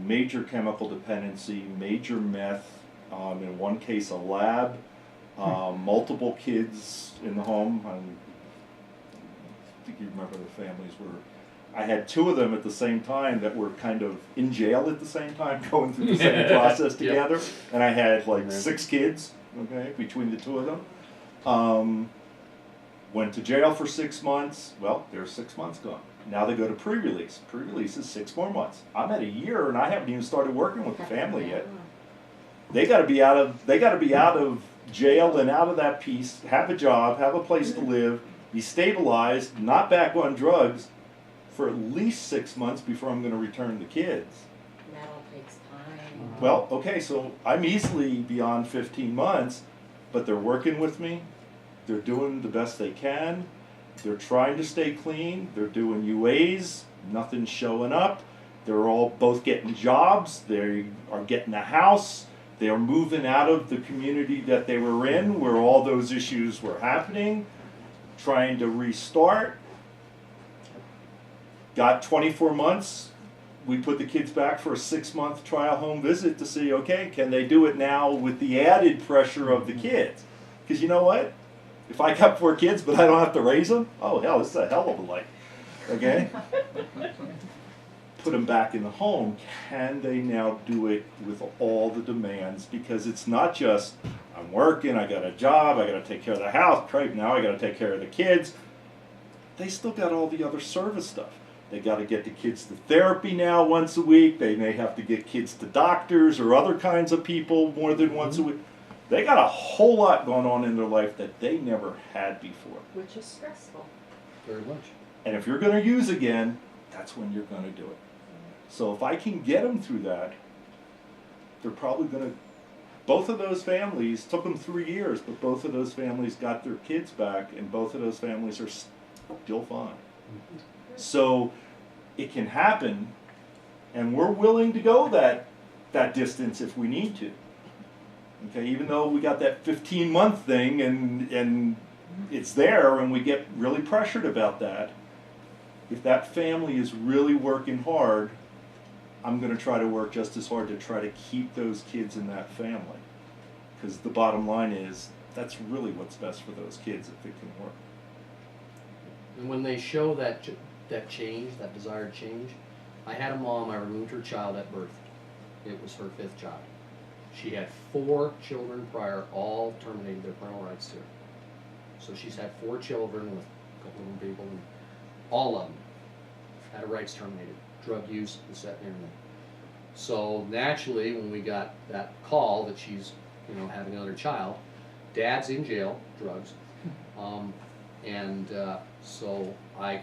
major chemical dependency, major meth, in one case a lab, multiple kids in the home. I think you remember the families were, I had two of them at the same time that were kind of in jail at the same time, going through the same process together. Yep. And I had like 6 kids, okay, between the two of them. Went to jail for 6 months. Well, there's 6 months gone. Now they go to pre-release. Pre-release is 6 more months. I'm at a year and I haven't even started working with the family yet. They got to be out of jail and out of that piece, have a job, have a place to live, be stabilized, not back on drugs for at least 6 months before I'm going to return the kids. That all takes time. Well, okay, so I'm easily beyond 15 months, but they're working with me. They're doing the best they can. They're trying to stay clean. They're doing UAs. Nothing's showing up. They're all both getting jobs. They are getting a house. They are moving out of the community that they were in where all those issues were happening, trying to restart. Got 24 months. We put the kids back for a 6-month trial home visit to see, okay, can they do it now with the added pressure of the kids? Because you know what? If I got 4 kids but I don't have to raise them, oh hell, this is a hell of a life, okay? Put them back in the home. Can they now do it with all the demands? Because it's not just, I'm working, I got a job, I got to take care of the house, right now I got to take care of the kids. They still got all the other service stuff. They got to get the kids to therapy now once a week. They may have to get kids to doctors or other kinds of people more than once a week. They got a whole lot going on in their life that they never had before. Which is stressful. Very much. And if you're going to use again, that's when you're going to do it. So if I can get them through that, they're probably going to, both of those families, took them 3 years, but both of those families got their kids back, and both of those families are still fine. So it can happen, and we're willing to go that distance if we need to. Okay, even though we got that 15-month thing and it's there and we get really pressured about that, if that family is really working hard, I'm going to try to work just as hard to try to keep those kids in that family. Because the bottom line is, that's really what's best for those kids if it can work. And when they show that change, that desired change, I had a mom, I removed her child at birth. It was her 5th child. She had 4 children prior, all terminated their parental rights to her. So she's had 4 children with a couple of people, and all of them had her rights terminated. Drug use, this, that, and everything. So naturally, when we got that call that she's, having another child, dad's in jail, drugs, so I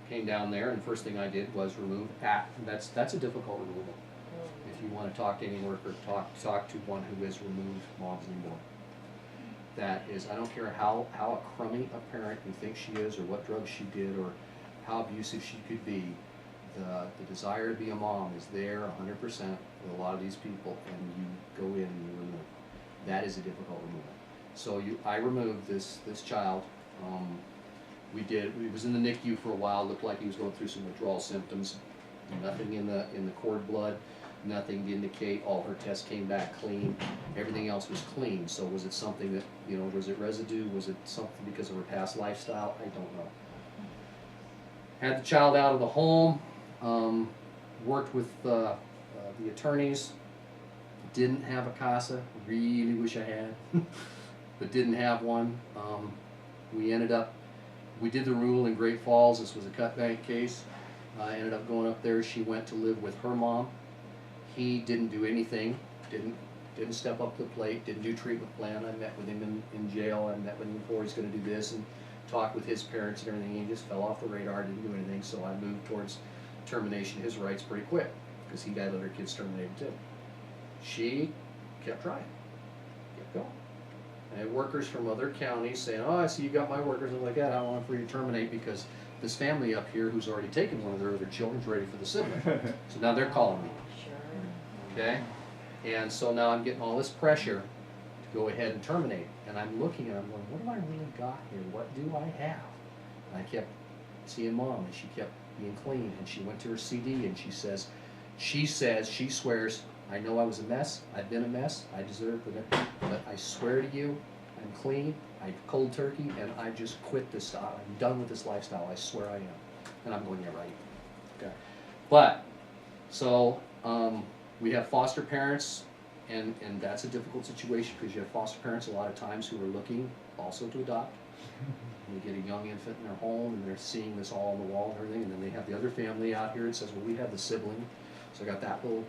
came down there, and the first thing I did was remove that's a difficult removal. If you want to talk to any worker, talk to one who has removed moms anymore. That is, I don't care how crummy a parent you think she is, or what drugs she did, or how abusive she could be, the desire to be a mom is there 100% with a lot of these people, and you go in and you remove. That is a difficult removal. So I removed this child. He was in the NICU for a while. Looked like he was going through some withdrawal symptoms. Nothing in the cord blood, nothing to indicate. All her tests came back clean. Everything else was clean. So was it something that, was it residue? Was it something because of her past lifestyle? I don't know. Had the child out of the home. Worked with the attorneys. Didn't have a CASA. Really wish I had, but didn't have one. We did the rule in Great Falls. This was a cut bank case. I ended up going up there. She went to live with her mom. He didn't do anything. Didn't step up to the plate. Didn't do treatment plan. I met with him in jail. I met with him before he's going to do this, and talked with his parents and everything. He just fell off the radar. Didn't do anything. So I moved towards termination of his rights pretty quick, because he got other kids terminated too. She kept trying. Kept going. I had workers from other counties saying, "Oh, I see you got my workers." I'm like, "Yeah, I don't want for you to terminate because this family up here who's already taken one of their other children's ready for the sibling." So now they're calling me. Sure. Okay? And so now I'm getting all this pressure to go ahead and terminate. And I'm looking and I'm going, what do I really got here? What do I have? And I kept seeing Mom, and she kept being clean. And she went to her CD and she says, She says, she swears, I know I was a mess, I've been a mess, I deserve it, but I swear to you, I'm clean, I cold turkey, and I just quit this stuff. I'm done with this lifestyle, I swear I am. And I'm going, yeah, right. Okay. But, so, we have foster parents, and that's a difficult situation, because you have foster parents a lot of times who are looking also to adopt. And you get a young infant in their home, and they're seeing this all on the wall and everything, and then they have the other family out here and says, well, we have the sibling, so I got that little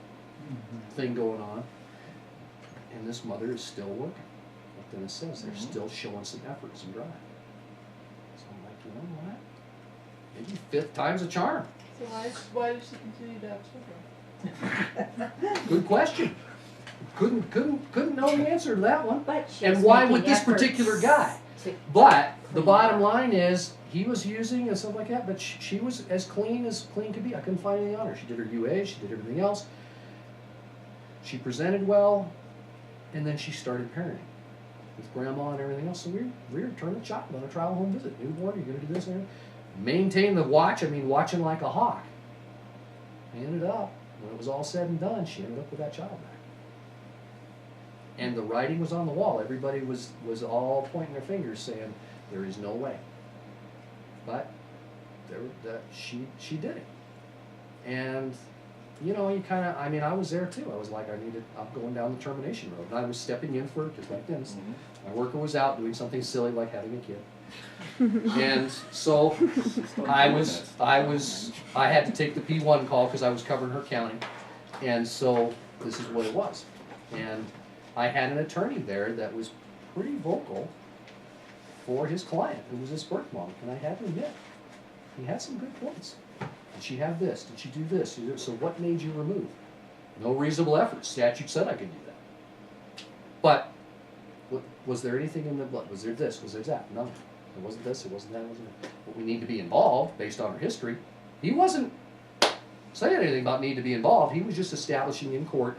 thing going on. And this mother is still working. But then it says they're still showing some effort, some drive. So I'm like, you know what? Maybe fifth time's a charm. So why does she continue to have children? Good question. Couldn't know the answer to that one. But she's And why making with this efforts particular guy? to- But the bottom line is, he was using and stuff like that, but she was as clean could be. I couldn't find anything on her. She did her UA, she did everything else. She presented well, and then she started parenting with grandma and everything else. So we returned the child on a trial home visit. Newborn, you're going to do this and everything. Maintain the watch, watching like a hawk. I ended up, when it was all said and done, she ended up with that child back. And the writing was on the wall. Everybody was all pointing their fingers saying, there is no way. But she did it. And, you know, you kind of, I was there too. I was like, I'm going down the termination road. And I was stepping in for, just like Dennis. My worker was out doing something silly like having a kid. And so I had to take the P1 call because I was covering her county. And so this is what it was. And I had an attorney there that was pretty vocal for his client, who was his birth mom. And I had to admit, he had some good points. Did she have this? Did she do this? So what made you remove? No reasonable effort. Statute said I could do that. But was there anything in the blood? Was there this? Was there that? No. It wasn't this. It wasn't that. It wasn't that. But we need to be involved based on her history. He wasn't saying anything about need to be involved. He was just establishing in court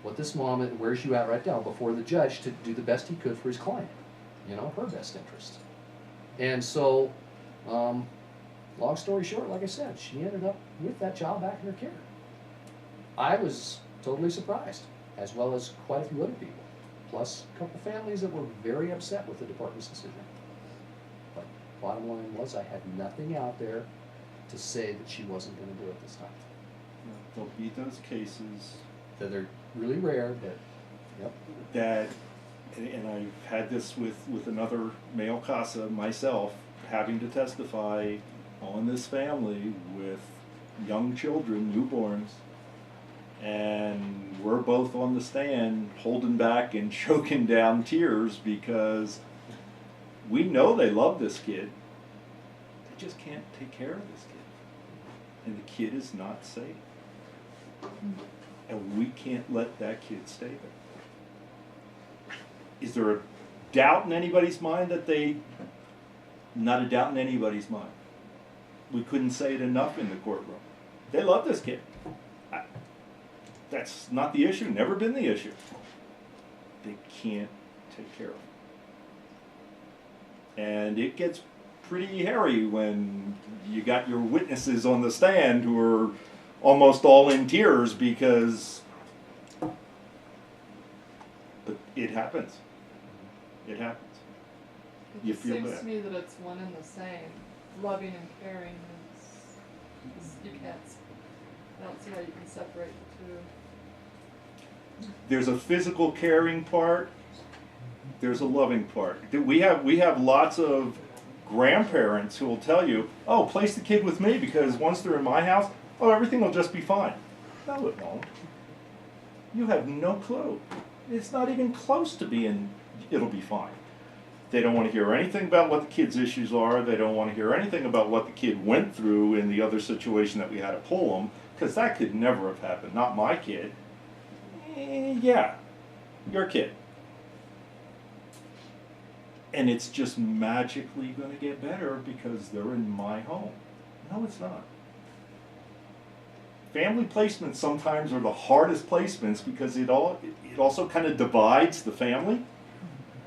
what this mom, where's she at right now, before the judge to do the best he could for his client. You know, her best interest. And so, long story short, like I said, she ended up with that child back in her care. I was totally surprised, as well as quite a few other people, plus a couple families that were very upset with the department's decision. But bottom line was, I had nothing out there to say that she wasn't going to do it this time. There'll be those cases That they're really rare, but yep. that, and I've had this with another male CASA myself, having to testify on this family with young children, newborns, and we're both on the stand holding back and choking down tears because we know they love this kid. They just can't take care of this kid. And the kid is not safe. And we can't let that kid stay there. Is there a doubt in anybody's mind that they... Not a doubt in anybody's mind. We couldn't say it enough in the courtroom. They love this kid. That's not the issue, never been the issue. They can't take care of him. And it gets pretty hairy when you got your witnesses on the stand who are almost all in tears because... But it happens. It happens. It You just feel seems that. to me that it's one and the same. Loving and caring is you can't. I don't see how you can separate the two. There's a physical caring part. There's a loving part. We have lots of grandparents who will tell you, "Oh, place the kid with me because once they're in my house, oh, everything will just be fine." No, it won't. You have no clue. It's not even close to being. It'll be fine. They don't want to hear anything about what the kid's issues are. They don't want to hear anything about what the kid went through in the other situation that we had to pull them, because that could never have happened. Not my kid. Yeah, your kid. And it's just magically going to get better because they're in my home. No, it's not. Family placements sometimes are the hardest placements because it also kind of divides the family.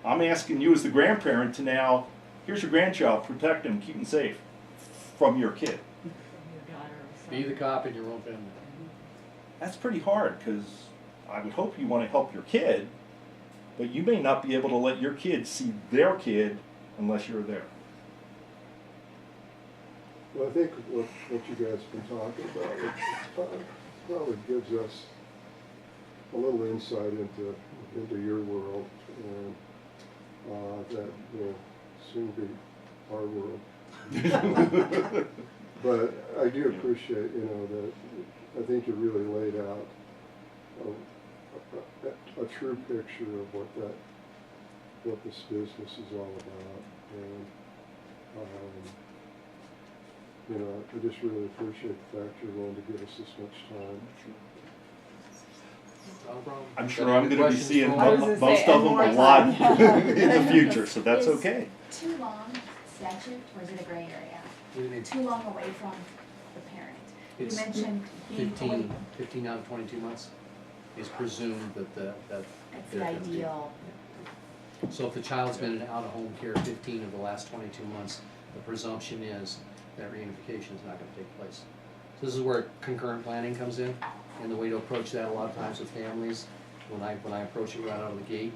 I'm asking you as the grandparent to now, here's your grandchild, protect him, keep him safe from your kid. From your daughter or Be son. the cop in your own family. that's pretty hard, because I would hope you want to help your kid, but you may not be able to let your kid see their kid unless you're there. Well, I think what you guys have been talking about, it probably gives us a little insight into your world, and that will soon be our world. But I do appreciate, that I think you really laid out a true picture of what this business is all about, and I just really appreciate the fact you're willing to give us this much time. Not a problem. I'm sure Got I'm any going to be questions seeing for I was me? gonna most say, of and them more a lot time. in the future, so that's Is okay. Too long statute, or is it a gray area? What do you mean? Too long away from the parent? You It's mentioned being away. 15 out of 22 months is presumed that That's the they're gonna be. ideal. So if the child's been in out-of-home care 15 of the last 22 months, the presumption is that reunification is not gonna take place. So this is where concurrent planning comes in, and the way to approach that a lot of times with families, when I approach it right out of the gate,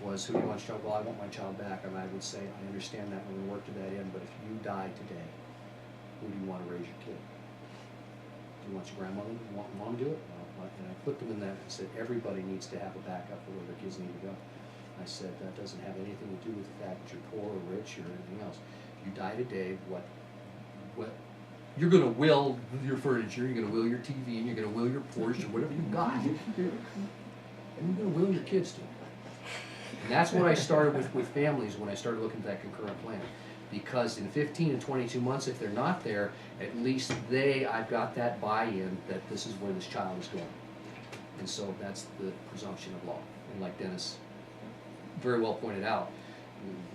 was who do you want your child? Well, I want my child back, and I would say, I understand that, we're gonna work to that end, but if you die today, who do you wanna raise your kid? Do you want your grandmother, you want mom to do it? Well, and I put them in that and said, everybody needs to have a backup for where their kids need to go. I said, that doesn't have anything to do with the fact that you're poor or rich or anything else. If you die today, what, you're gonna will your furniture, you're gonna will your TV, and you're gonna will your Porsche or whatever you got. And you're gonna will your kids to. And that's what I started with families when I started looking at that concurrent plan. Because in 15 and 22 months, if they're not there, at least I've got that buy-in that this is where this child is going. And so that's the presumption of law. And like Dennis very well pointed out,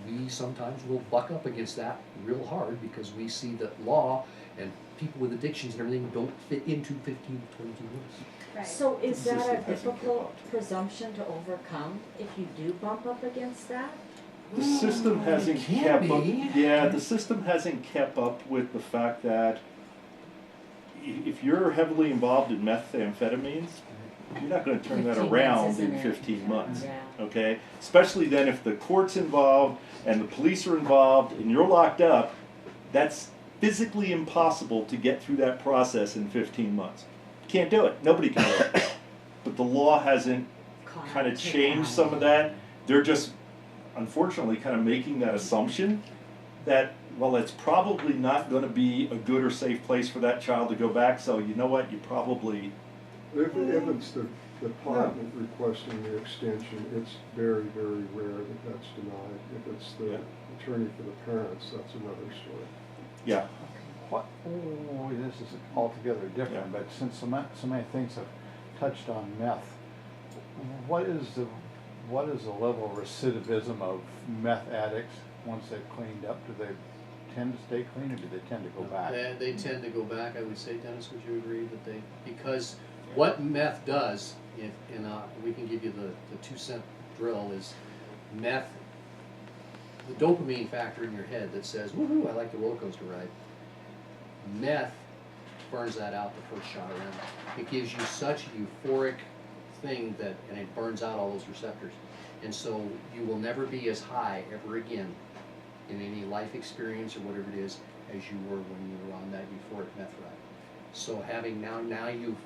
we sometimes will buck up against that real hard because we see that law and people with addictions and everything don't fit into 15 to 22 months. Right. So is The that system a hasn't difficult presumption to overcome if you do bump up against that? The system hasn't It can kept up. be. Yeah, the system hasn't kept up with the fact that if you're heavily involved in methamphetamines, you're not going to turn that 15 months around isn't in it? 15 months. Yeah. Okay, especially then if the court's involved and the police are involved and you're locked up, that's physically impossible to get through that process in 15 months. Can't do it. Nobody can do it. But the law hasn't Caught kind up of to changed some of that. They're just unfortunately kind of making that assumption that, well, it's probably not going to be a good or safe place for that child to go back, so you know what, you probably, If it's the department requesting the extension, it's very, very rare that that's denied. If it's the Yeah. attorney for the parents, that's another story. yeah. What, oh, this is altogether different, Yeah. but since so many things have touched on meth, what is the level of recidivism of meth addicts once they've cleaned up? Do they tend to stay clean, or do they tend to go back? They tend to go back, I would say, Dennis, would you agree that because what meth does, we can give you the 2-cent drill, is meth, the dopamine factor in your head that says, woohoo, I like the roller coaster ride. Meth burns that out the first shot around. It gives you such a euphoric thing and it burns out all those receptors. And so you will never be as high ever again in any life experience or whatever it is as you were when you were on that euphoric meth ride. So having now you've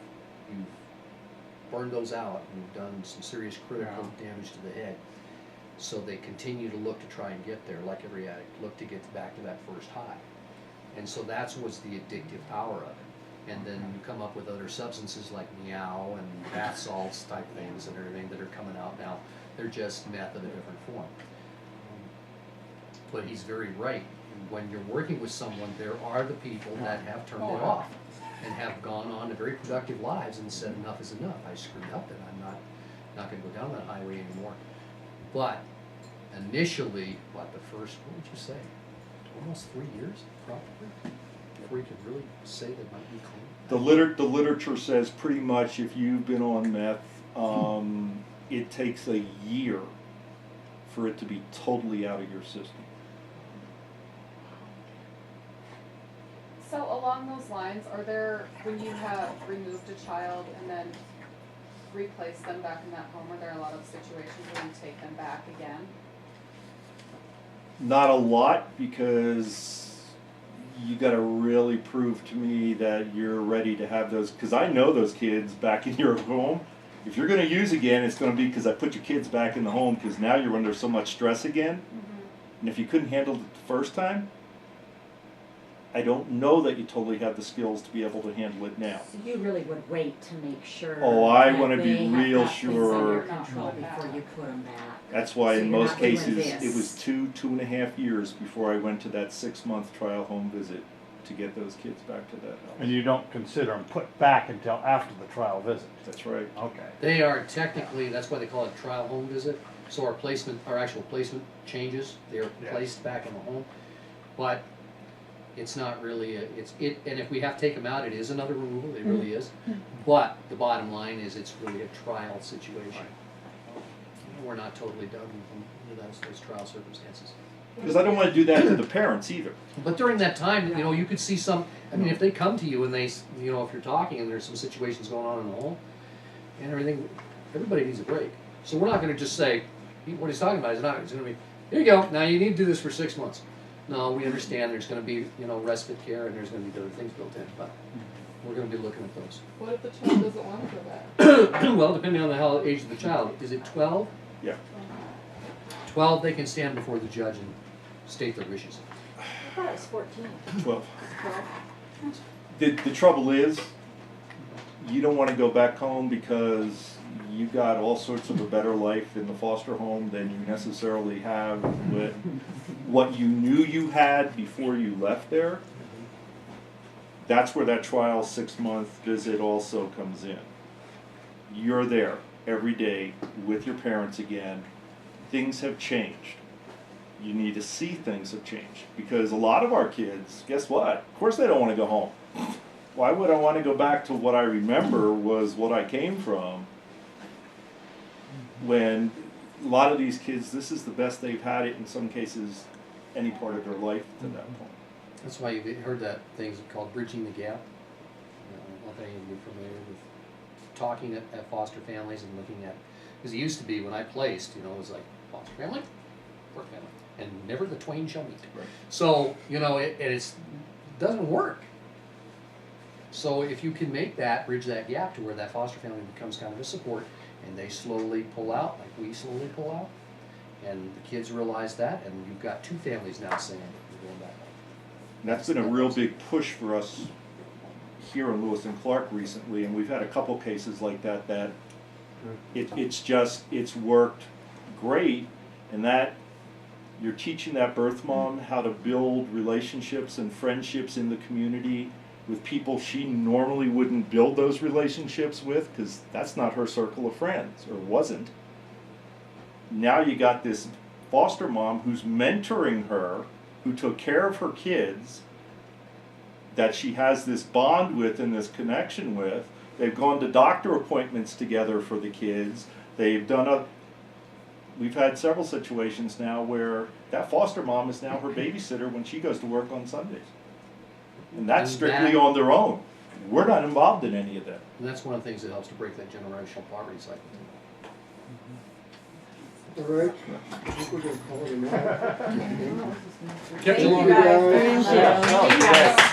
burned those out and you've done some serious critical damage to the head. So they continue to look to try and get there, like every addict, look to get back to that first high. And so that's what's the addictive power of it. And then you come up with other substances like meow and bath salts type things and everything that are coming out now. They're just meth in a different form. But he's very right. When you're working with someone, there are the people that have turned it off and have gone on to very productive lives and said enough is enough. I screwed up and I'm not going to go down that highway anymore. But initially, what would you say? Almost 3 years, probably, before you could really say that might be clean. The literature says pretty much if you've been on meth, it takes a year for it to be totally out of your system. So along those lines, are there, when you have removed a child and then replaced them back in that home, are there a lot of situations where you take them back again? Not a lot, because you gotta really prove to me that you're ready to have those, because I know those kids back in your home. If you're gonna use again, it's gonna be because I put your kids back in the home, because now you're under so much stress again. And if you couldn't handle it the first time, I don't know that you totally have the skills to be able to handle it now. So you really would wait to make sure. Oh, I that wanna be they have real got things sure. under control before you put them back. That's why So in you're most not doing cases, it this. was 2.5 years before I went to that 6-month trial home visit to get those kids back to that And house. you don't consider them put back until after the trial visit? That's right. Okay. They are technically, that's why they call it a trial home visit, so our placement, our actual placement changes, they are Yeah. placed back in the home. But it's not really, and if we have to take them out, it is another removal, it really is. But the bottom line is, it's really a trial situation. We're not totally done with them, under those trial circumstances. Because I don't want to do that to the parents either. But during that time, you know, you could see some, I mean, if they come to you and they, you know, if you're talking and there's some situations going on in the home and everything, everybody needs a break. So we're not gonna just say, what he's talking about is not, it's gonna be, here you go, now you need to do this for 6 months. No, we understand there's gonna be, you know, respite care and there's gonna be other things built in, but we're gonna be looking at those. What if the child doesn't wanna go back? Well, depending on the how age of the child, is it 12? Yeah. 12, they can stand before the judge and state their wishes. I thought it was 14. 12. 12. The trouble is, you don't want to go back home because you got all sorts of a better life in the foster home than you necessarily have with what you knew you had before you left there. That's where that trial 6-month visit also comes in. You're there every day with your parents again. Things have changed. You need to see things have changed, because a lot of our kids, guess what? Of course they don't want to go home. Why would I want to go back to what I remember was what I came from? When a lot of these kids, this is the best they've had it in some cases, any part of their life to that point. That's why you've heard that thing called bridging the gap. I don't know if any of you are familiar with talking at foster families and looking at, because it used to be when I placed, you know, it was like foster family, work family, and never the twain shall meet. Right. So, you know, it doesn't work. So if you can make that, bridge that gap to where that foster family becomes kind of a support, and they slowly pull out, like we slowly pull out, and the kids realize that, and you've got 2 families now saying, we're going back home. And that's been a real big push for us here in Lewis and Clark recently, and we've had a couple cases like that it's worked great, and that you're teaching that birth mom how to build relationships and friendships in the community with people she normally wouldn't build those relationships with, because that's not her circle of friends, or wasn't. Now you got this foster mom who's mentoring her, who took care of her kids, that she has this bond with and this connection with. They've gone to doctor appointments together for the kids. They've done we've had several situations now where that foster mom is now her babysitter when she goes to work on Sundays. And that's And strictly that- on their own. We're not involved in any of that. And that's one of the things that helps to break that generational poverty cycle. All right, I think we're gonna call it a night. Kept you Thank long. you guys. Thank you. Thank you.